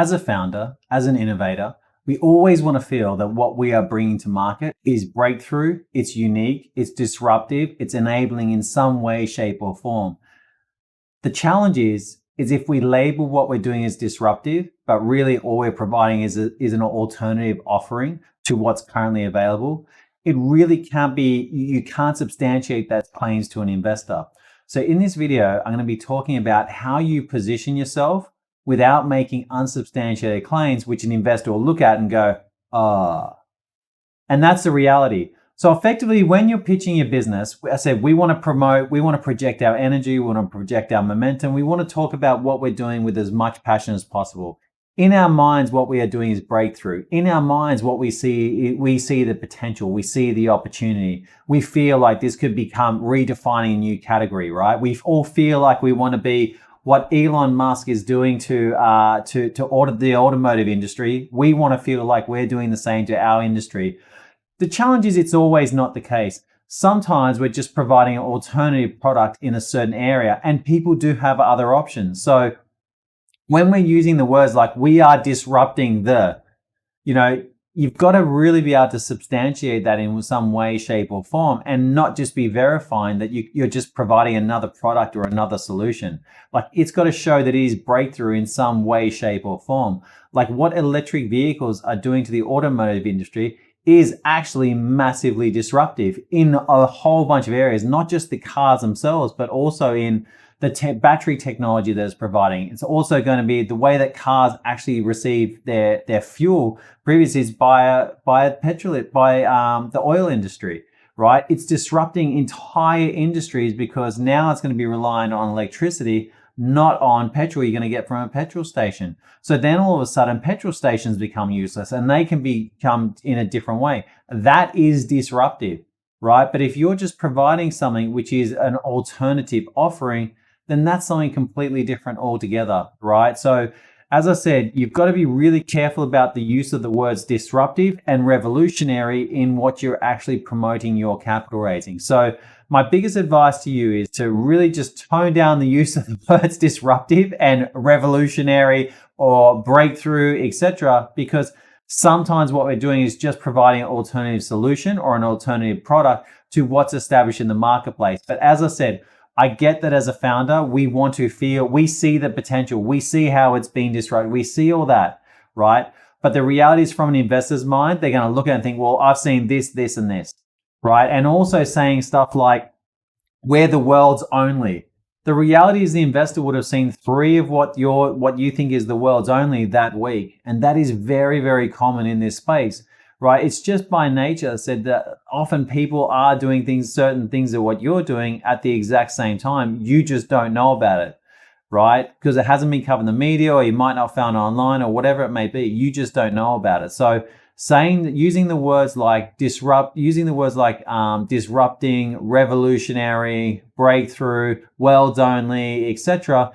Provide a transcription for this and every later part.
As a founder, as an innovator, we always want to feel that what we are bringing to market is breakthrough, it's unique, it's disruptive, it's enabling in some way, shape, or form. The challenge is if we label what we're doing as disruptive, but really all we're providing is an alternative offering to what's currently available, it really can't be, you can't substantiate that claims to an investor. So in this video, I'm going to be talking about how you position yourself without making unsubstantiated claims, which an investor will look at and go, ah. And that's the reality. So effectively, when you're pitching your business, I said, we want to promote, we want to project our energy, we want to project our momentum. We want to talk about what we're doing with as much passion as possible. In our minds, what we are doing is breakthrough. In our minds, what we see the potential, we see the opportunity. We feel like this could become redefining a new category, right? We all feel like we want to be what Elon Musk is doing to the automotive industry. We want to feel like we're doing the same to our industry. The challenge is it's always not the case. Sometimes we're just providing an alternative product in a certain area, and people do have other options. So when we're using the words like we are disrupting you've got to really be able to substantiate that in some way, shape, or form, and not just be verifying that you're just providing another product or another solution. Like, it's got to show that it is breakthrough in some way, shape, or form. Like what electric vehicles are doing to the automotive industry is actually massively disruptive in a whole bunch of areas, not just the cars themselves, but also in the battery technology that it's providing. It's also going to be the way that cars actually receive their fuel. Previously is by the oil industry, right? It's disrupting entire industries because now it's going to be relying on electricity, not on petrol you're going to get from a petrol station. So then all of a sudden petrol stations become useless and they can become in a different way. That is disruptive, right? But if you're just providing something which is an alternative offering, then that's something completely different altogether, right? So as I said, you've got to be really careful about the use of the words disruptive and revolutionary in what you're actually promoting your capital raising. So my biggest advice to you is to really just tone down the use of the words disruptive and revolutionary or breakthrough, etc., because sometimes what we're doing is just providing an alternative solution or an alternative product to what's established in the marketplace. But as I said, I get that as a founder, we see the potential, we see how it's being disrupted, we see all that, right? But the reality is, from an investor's mind, they're going to look at it and think, well, I've seen this, this, and this, right? And also saying stuff like, we're the world's only. The reality is the investor would have seen 3 of what you think is the world's only that week. And that is very, very common in this space, right? It's just by nature said that often people are doing certain things of what you're doing at the exact same time. You just don't know about it, right? Because it hasn't been covered in the media, or you might not have found it online, or whatever it may be. You just don't know about it. So using the words like disrupting, revolutionary, breakthrough, world's only, etc.,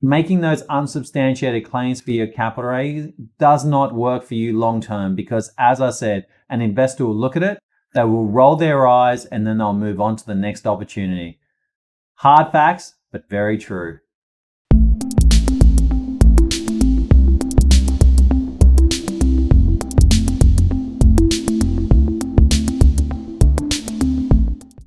making those unsubstantiated claims for your capital raise does not work for you long term, because as I said, an investor will look at it, they will roll their eyes, and then they'll move on to the next opportunity. Hard facts, but very true.